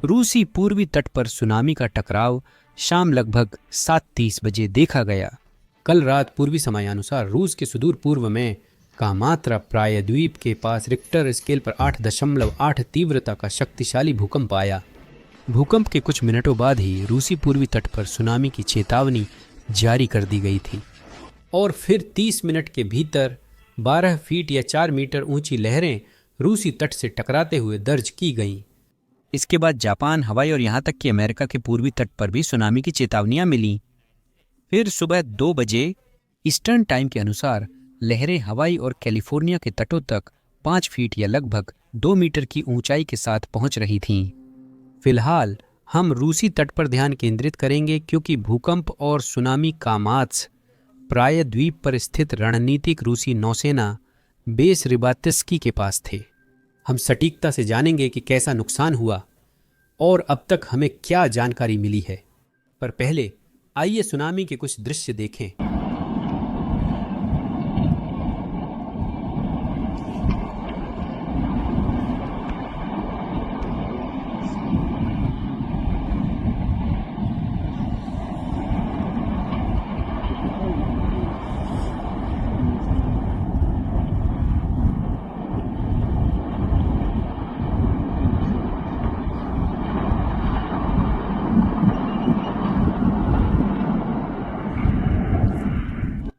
रूसी पूर्वी तट पर सुनामी का टकराव शाम लगभग 7:30 बजे देखा गया। कल रात पूर्वी समयानुसार रूस के सुदूर पूर्व में कामात्रा प्रायद्वीप के पास रिक्टर स्केल पर 8.8 तीव्रता का शक्तिशाली भूकंप आया। भूकंप के कुछ मिनटों बाद ही रूसी पूर्वी तट पर सुनामी की चेतावनी जारी कर दी गई थी और फिर 30 मिनट के भीतर 12 फीट या 4 मीटर ऊंची लहरें रूसी तट से टकराते हुए दर्ज की गईं। इसके बाद जापान, हवाई और यहाँ तक कि अमेरिका के पूर्वी तट पर भी सुनामी की चेतावनियां मिलीं। फिर सुबह 2 बजे ईस्टर्न टाइम के अनुसार लहरें हवाई और कैलिफोर्निया के तटों तक 5 फीट या लगभग 2 मीटर की ऊंचाई के साथ पहुंच रही थीं। फिलहाल हम रूसी तट पर ध्यान केंद्रित करेंगे क्योंकि भूकंप और सुनामी कामात्स प्रायद्वीप पर स्थित रणनीतिक रूसी नौसेना बेस रिबातिस्की के पास थे। हम सटीकता से जानेंगे कि कैसा नुकसान हुआ और अब तक हमें क्या जानकारी मिली है। पर पहले आइए सुनामी के कुछ दृश्य देखें।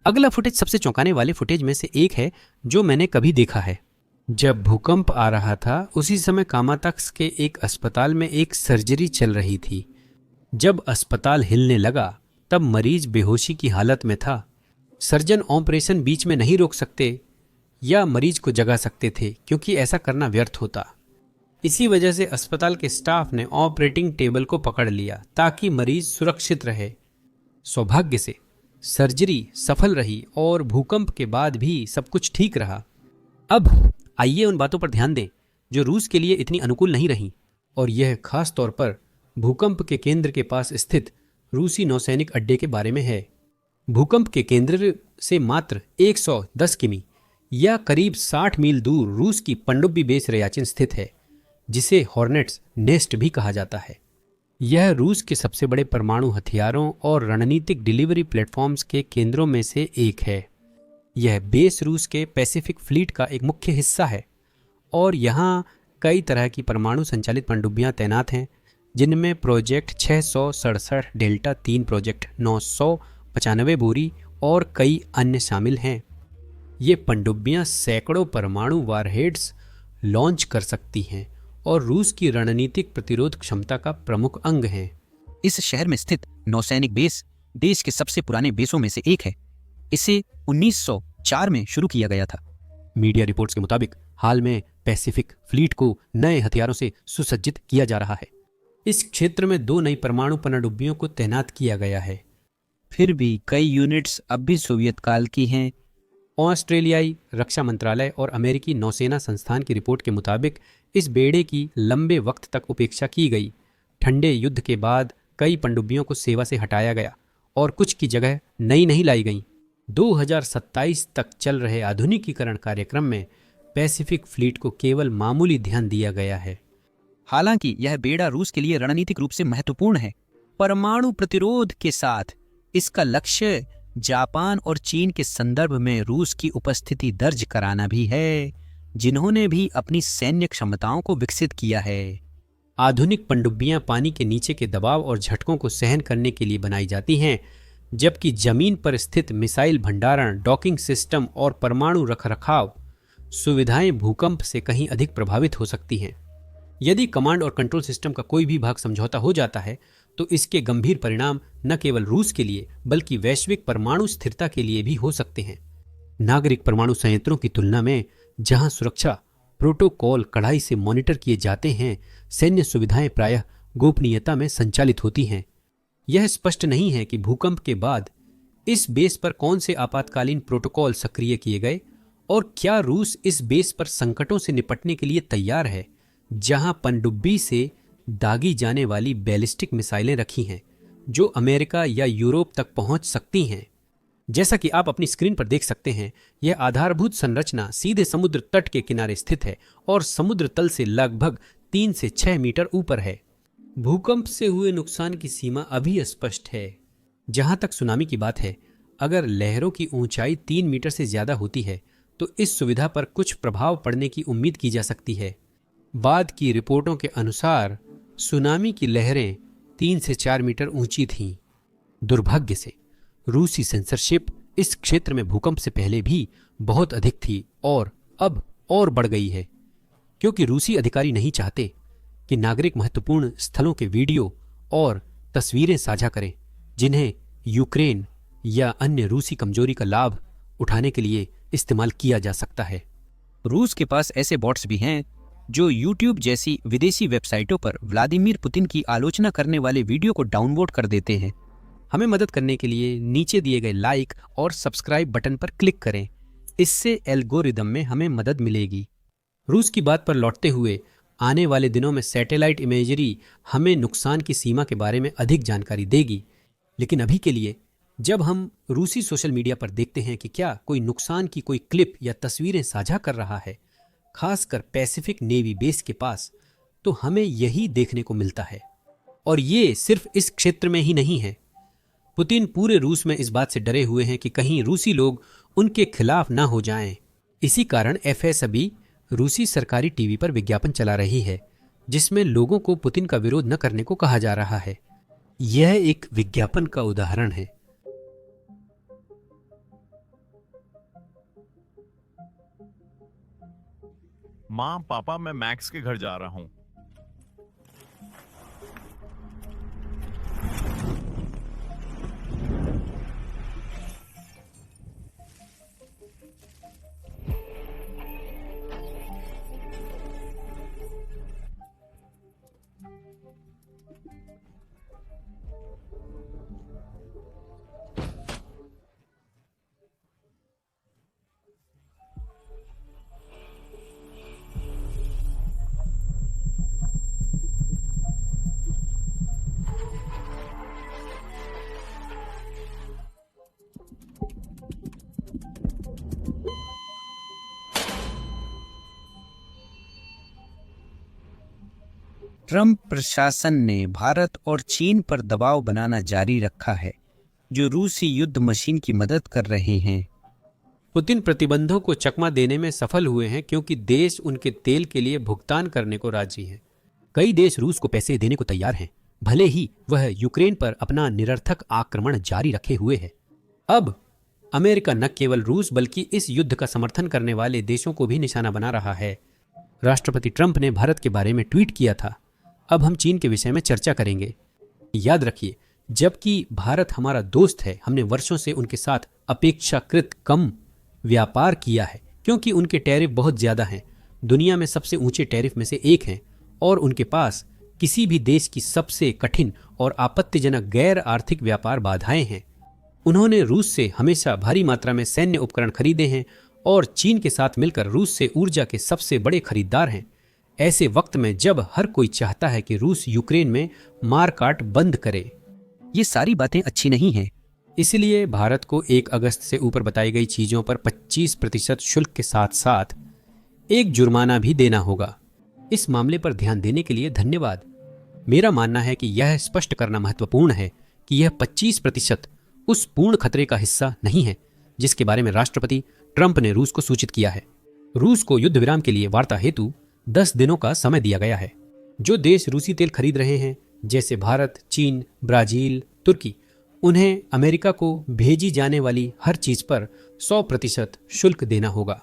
अगला फुटेज सबसे चौंकाने वाले फुटेज में से एक है जो मैंने कभी देखा है। जब भूकंप आ रहा था उसी समय कामातक्स के एक अस्पताल में एक सर्जरी चल रही थी। जब अस्पताल हिलने लगा तब मरीज बेहोशी की हालत में था। सर्जन ऑपरेशन बीच में नहीं रोक सकते या मरीज को जगा सकते थे क्योंकि ऐसा करना व्यर्थ होता। इसी वजह से अस्पताल के स्टाफ ने ऑपरेटिंग टेबल को पकड़ लिया ताकि मरीज सुरक्षित रहे। सौभाग्य से सर्जरी सफल रही और भूकंप के बाद भी सब कुछ ठीक रहा। अब आइए उन बातों पर ध्यान दें जो रूस के लिए इतनी अनुकूल नहीं रहीं, और यह खास तौर पर भूकंप के केंद्र के पास स्थित रूसी नौसैनिक अड्डे के बारे में है। भूकंप के केंद्र से मात्र 110 किमी या करीब 60 मील दूर रूस की पनडुब्बी बेस रयाचिन स्थित है, जिसे हॉर्नेट्स नेस्ट भी कहा जाता है। यह रूस के सबसे बड़े परमाणु हथियारों और रणनीतिक डिलीवरी प्लेटफॉर्म्स के केंद्रों में से एक है। यह बेस रूस के पैसिफिक फ्लीट का एक मुख्य हिस्सा है और यहाँ कई तरह की परमाणु संचालित पनडुब्बियाँ तैनात हैं, जिनमें प्रोजेक्ट 667 डेल्टा 3, प्रोजेक्ट 995 बोरी और कई अन्य शामिल हैं। ये पनडुब्बियाँ सैकड़ों परमाणु वारहेड्स लॉन्च कर सकती हैं और रूस की रणनीतिक प्रतिरोध क्षमता का प्रमुख अंग हैं। इस शहर में स्थित नौसैनिक बेस देश के सबसे पुराने बेसों में से एक है। इसे 1904 में शुरू किया गया था। मीडिया रिपोर्ट्स के मुताबिक हाल में पैसिफिक फ्लीट को नए हथियारों से सुसज्जित किया जा रहा है। इस क्षेत्र में 2 नई परमाणु पनडुब्बियों को तैनात किया गया है। फिर भी कई यूनिट्स अब भी सोवियत काल की हैं। ऑस्ट्रेलियाई रक्षा मंत्रालय और अमेरिकी नौसेना संस्थान की रिपोर्ट के मुताबिक इस बेड़े की लंबे वक्त तक उपेक्षा की गई। ठंडे युद्ध के बाद कई पनडुब्बियों को सेवा से हटाया गया और कुछ की जगह नई नहीं लाई गई। 2027 तक चल रहे आधुनिकीकरण कार्यक्रम में पैसिफिक फ्लीट को केवल मामूली ध्यान दिया गया है। हालांकि यह बेड़ा रूस के लिए रणनीतिक रूप से महत्वपूर्ण है। परमाणु प्रतिरोध के साथ इसका लक्ष्य जापान और चीन के संदर्भ में रूस की उपस्थिति दर्ज कराना भी है, जिन्होंने भी अपनी सैन्य क्षमताओं को विकसित किया है। आधुनिक पनडुब्बियां पानी के नीचे के दबाव और झटकों को सहन करने के लिए बनाई जाती हैं, जबकि जमीन पर स्थित मिसाइल भंडारण, डॉकिंग सिस्टम और परमाणु रखरखाव सुविधाएं भूकंप से कहीं अधिक प्रभावित हो सकती हैं। यदि कमांड और कंट्रोल सिस्टम का कोई भी भाग समझौता हो जाता है तो इसके गंभीर परिणाम न केवल रूस के लिए बल्कि वैश्विक परमाणु स्थिरता के लिए भी हो सकते हैं। नागरिक परमाणु संयंत्रों की तुलना में जहां सुरक्षा प्रोटोकॉल कड़ाई से मॉनिटर किए जाते हैं, सैन्य सुविधाएं प्रायः गोपनीयता में संचालित होती हैं। यह स्पष्ट नहीं है कि भूकंप के बाद इस बेस पर कौन से आपातकालीन प्रोटोकॉल सक्रिय किए गए और क्या रूस इस बेस पर संकटों से निपटने के लिए तैयार है, जहां पनडुब्बी से दागी जाने वाली बैलिस्टिक मिसाइलें रखी हैं जो अमेरिका या यूरोप तक पहुंच सकती हैं। जैसा कि आप अपनी स्क्रीन पर देख सकते हैं, यह आधारभूत संरचना सीधे समुद्र तट के किनारे स्थित है और समुद्र तल से लगभग 3 से 6 मीटर ऊपर है। भूकंप से हुए नुकसान की सीमा अभी अस्पष्ट है। जहां तक सुनामी की बात है, अगर लहरों की ऊंचाई 3 मीटर से ज्यादा होती है तो इस सुविधा पर कुछ प्रभाव पड़ने की उम्मीद की जा सकती है। बाद की रिपोर्टों के अनुसार सुनामी की लहरें 3 से 4 मीटर ऊंची थीं। दुर्भाग्य से रूसी सेंसरशिप इस क्षेत्र में भूकंप से पहले भी बहुत अधिक थी और अब और बढ़ गई है, क्योंकि रूसी अधिकारी नहीं चाहते कि नागरिक महत्वपूर्ण स्थलों के वीडियो और तस्वीरें साझा करें जिन्हें यूक्रेन या अन्य रूसी कमजोरी का लाभ उठाने के लिए इस्तेमाल किया जा सकता है। रूस के पास ऐसे बॉट्स भी हैं जो यूट्यूब जैसी विदेशी वेबसाइटों पर व्लादिमीर पुतिन की आलोचना करने वाले वीडियो को डाउनलोड कर देते हैं। हमें मदद करने के लिए नीचे दिए गए लाइक और सब्सक्राइब बटन पर क्लिक करें। इससे एल्गोरिदम में हमें मदद मिलेगी। रूस की बात पर लौटते हुए, आने वाले दिनों में सैटेलाइट इमेजरी हमें नुकसान की सीमा के बारे में अधिक जानकारी देगी। लेकिन अभी के लिए जब हम रूसी सोशल मीडिया पर देखते हैं कि क्या कोई नुकसान की कोई क्लिप या तस्वीरें साझा कर रहा है, खासकर पैसिफिक नेवी बेस के पास, तो हमें यही देखने को मिलता है। और ये सिर्फ इस क्षेत्र में ही नहीं है। पुतिन पूरे रूस में इस बात से डरे हुए हैं कि कहीं रूसी लोग उनके खिलाफ ना हो जाएं। इसी कारण एफएसबी रूसी सरकारी टीवी पर विज्ञापन चला रही है जिसमें लोगों को पुतिन का विरोध न करने को कहा जा रहा है। यह एक विज्ञापन का उदाहरण है। माँ पापा, मैं मैक्स के घर जा रहा हूँ। ट्रंप प्रशासन ने भारत और चीन पर दबाव बनाना जारी रखा है, जो रूसी युद्ध मशीन की मदद कर रहे हैं। पुतिन प्रतिबंधों को चकमा देने में सफल हुए हैं क्योंकि देश उनके तेल के लिए भुगतान करने को राजी हैं। कई देश रूस को पैसे देने को तैयार हैं, भले ही वह यूक्रेन पर अपना निरर्थक आक्रमण जारी रखे हुए है। अब अमेरिका न केवल रूस बल्कि इस युद्ध का समर्थन करने वाले देशों को भी निशाना बना रहा है। राष्ट्रपति ट्रंप ने भारत के बारे में ट्वीट किया था। अब हम चीन के विषय में चर्चा करेंगे। याद रखिए, जबकि भारत हमारा दोस्त है, हमने वर्षों से उनके साथ अपेक्षाकृत कम व्यापार किया है क्योंकि उनके टैरिफ बहुत ज्यादा हैं, दुनिया में सबसे ऊंचे टैरिफ में से एक हैं और उनके पास किसी भी देश की सबसे कठिन और आपत्तिजनक गैर आर्थिक व्यापार बाधाएं हैं। उन्होंने रूस से हमेशा भारी मात्रा में सैन्य उपकरण खरीदे हैं और चीन के साथ मिलकर रूस से ऊर्जा के सबसे बड़े खरीदार हैं। ऐसे वक्त में जब हर कोई चाहता है कि रूस यूक्रेन में मारकाट बंद करे, ये सारी बातें अच्छी नहीं हैं। इसलिए भारत को 1 अगस्त से ऊपर बताई गई चीजों पर 25% शुल्क के साथ साथ एक जुर्माना भी देना होगा। इस मामले पर ध्यान देने के लिए धन्यवाद। मेरा मानना है कि यह स्पष्ट करना महत्वपूर्ण है कि यह 25% उस पूर्ण खतरे का हिस्सा नहीं है जिसके बारे में राष्ट्रपति ट्रंप ने रूस को सूचित किया है। रूस को युद्ध विराम के लिए वार्ता हेतु 10 दिनों का समय दिया गया है। जो देश रूसी तेल खरीद रहे हैं, जैसे भारत, चीन, ब्राजील, तुर्की, उन्हें अमेरिका को भेजी जाने वाली हर चीज पर 100% शुल्क देना होगा।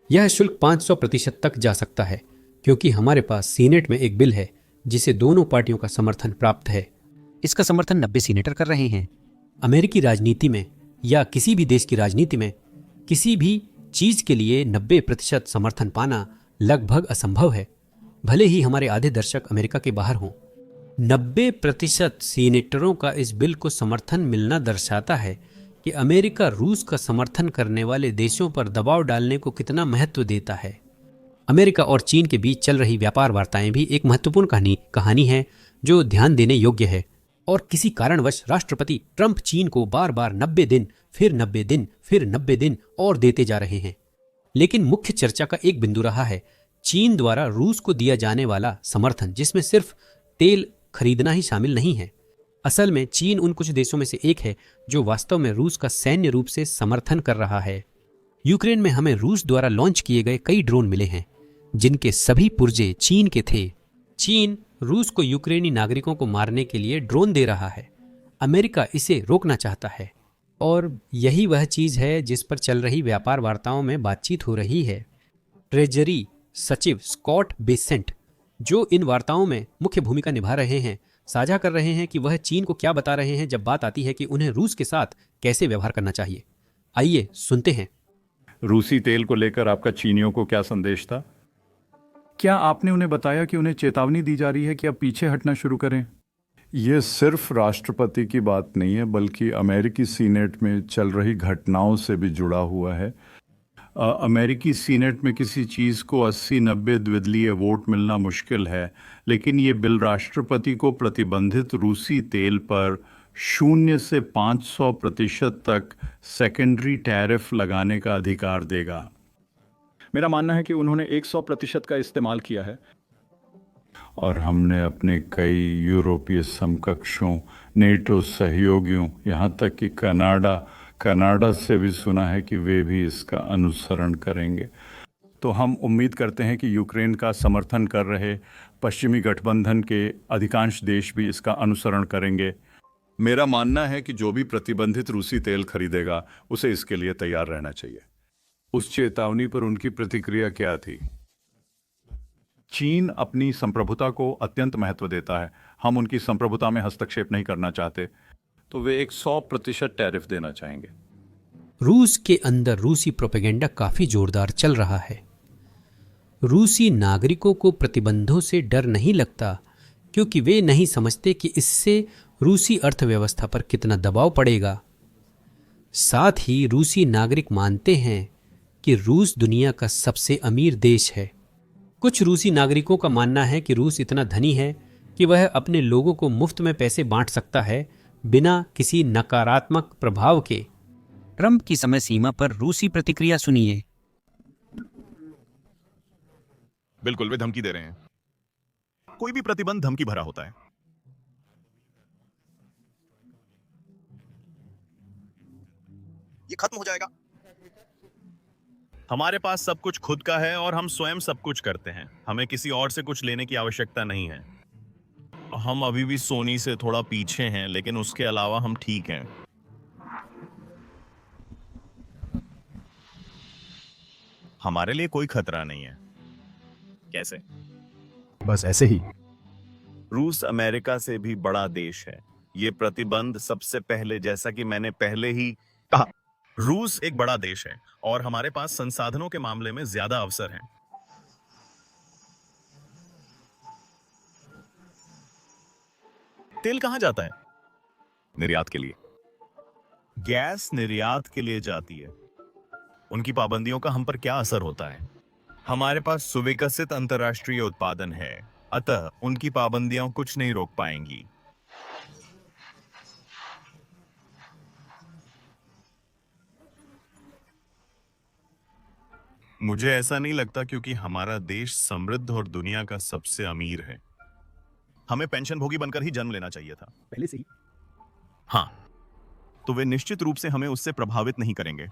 यह शुल्क 500% तक जा सकता है क्योंकि हमारे पास सीनेट में एक बिल है जिसे दोनों पार्टियों का समर्थन प्राप्त है। इसका समर्थन 90 सीनेटर कर रहे हैं। अमेरिकी राजनीति में या किसी भी देश की राजनीति में किसी भी चीज के लिए 90% समर्थन पाना लगभग असंभव है, भले ही हमारे आधे दर्शक अमेरिका के बाहर हों। 90% सीनेटरों का इस बिल को समर्थन मिलना दर्शाता है कि अमेरिका रूस का समर्थन करने वाले देशों पर दबाव डालने को कितना महत्व देता है। अमेरिका और चीन के बीच चल रही व्यापार वार्ताएं भी एक महत्वपूर्ण कहानी है जो ध्यान देने योग्य है। और किसी कारणवश राष्ट्रपति ट्रंप चीन को बार बार 90 दिन, फिर 90 दिन, फिर 90 दिन और देते जा रहे हैं। लेकिन मुख्य चर्चा का एक बिंदु रहा है चीन द्वारा रूस को दिया जाने वाला समर्थन, जिसमें सिर्फ तेल खरीदना ही शामिल नहीं है। असल में चीन उन कुछ देशों में से एक है जो वास्तव में रूस का सैन्य रूप से समर्थन कर रहा है। यूक्रेन में हमें रूस द्वारा लॉन्च किए गए कई ड्रोन मिले हैं जिनके सभी पुर्जे चीन के थे। चीन रूस को यूक्रेनी नागरिकों को मारने के लिए ड्रोन दे रहा है। अमेरिका इसे रोकना चाहता है और यही वह चीज है जिस पर चल रही व्यापार वार्ताओं में बातचीत हो रही है। ट्रेजरी सचिव स्कॉट बेसेंट, जो इन वार्ताओं में मुख्य भूमिका निभा रहे हैं, साझा कर रहे हैं कि वह चीन को क्या बता रहे हैं जब बात आती है कि उन्हें रूस के साथ कैसे व्यवहार करना चाहिए। आइए सुनते हैं। रूसी तेल को लेकर आपका चीनियों को क्या संदेश था? क्या आपने उन्हें बताया कि उन्हें चेतावनी दी जा रही है कि अब पीछे हटना शुरू करें? ये सिर्फ राष्ट्रपति की बात नहीं है बल्कि अमेरिकी सीनेट में चल रही घटनाओं से भी जुड़ा हुआ है। अमेरिकी सीनेट में किसी चीज़ को 80-90 द्विदलीय वोट मिलना मुश्किल है, लेकिन ये बिल राष्ट्रपति को प्रतिबंधित रूसी तेल पर 0 से 500% तक सेकेंडरी टैरिफ लगाने का अधिकार देगा। मेरा मानना है कि उन्होंने 100% का इस्तेमाल किया है। और हमने अपने कई यूरोपीय समकक्षों, नेटो सहयोगियों, यहाँ तक कि कनाडा से भी सुना है कि वे भी इसका अनुसरण करेंगे। तो हम उम्मीद करते हैं कि यूक्रेन का समर्थन कर रहे पश्चिमी गठबंधन के अधिकांश देश भी इसका अनुसरण करेंगे। मेरा मानना है कि जो भी प्रतिबंधित रूसी तेल खरीदेगा उसे इसके लिए तैयार रहना चाहिए। उस चेतावनी पर उनकी प्रतिक्रिया क्या थी? चीन अपनी संप्रभुता को अत्यंत महत्व देता है। हम उनकी संप्रभुता में हस्तक्षेप नहीं करना चाहते। तो वे एक 100% टैरिफ देना चाहेंगे। रूस के अंदर रूसी प्रोपेगेंडा काफी जोरदार चल रहा है। रूसी नागरिकों को प्रतिबंधों से डर नहीं लगता क्योंकि वे नहीं समझते कि इससे रूसी अर्थव्यवस्था पर कितना दबाव पड़ेगा। साथ ही रूसी नागरिक मानते हैं कि रूस दुनिया का सबसे अमीर देश है। कुछ रूसी नागरिकों का मानना है कि रूस इतना धनी है कि वह अपने लोगों को मुफ्त में पैसे बांट सकता है बिना किसी नकारात्मक प्रभाव के। ट्रंप की समय सीमा पर रूसी प्रतिक्रिया सुनिए। बिल्कुल, वे धमकी दे रहे हैं। कोई भी प्रतिबंध धमकी भरा होता है। ये खत्म हो जाएगा। हमारे पास सब कुछ खुद का है और हम स्वयं सब कुछ करते हैं। हमें किसी और से कुछ लेने की आवश्यकता नहीं है। हम अभी भी सोनी से थोड़ा पीछे हैं, लेकिन उसके अलावा हम ठीक हैं। हमारे लिए कोई खतरा नहीं है। कैसे? बस ऐसे ही। रूस अमेरिका से भी बड़ा देश है। ये प्रतिबंध सबसे पहले, जैसा कि मैंने पहले ही कहा, रूस एक बड़ा देश है और हमारे पास संसाधनों के मामले में ज्यादा अवसर हैं। तेल कहां जाता है? निर्यात के लिए। गैस निर्यात के लिए जाती है। उनकी पाबंदियों का हम पर क्या असर होता है? हमारे पास सुविकसित अंतर्राष्ट्रीय उत्पादन है, अतः उनकी पाबंदियां कुछ नहीं रोक पाएंगी। मुझे ऐसा नहीं लगता क्योंकि हमारा देश समृद्ध और दुनिया का सबसे अमीर है। हमें पेंशन भोगी बनकर ही जन्म लेना चाहिए था पहले से ही। हाँ, तो वे निश्चित रूप से हमें उससे प्रभावित नहीं करेंगे।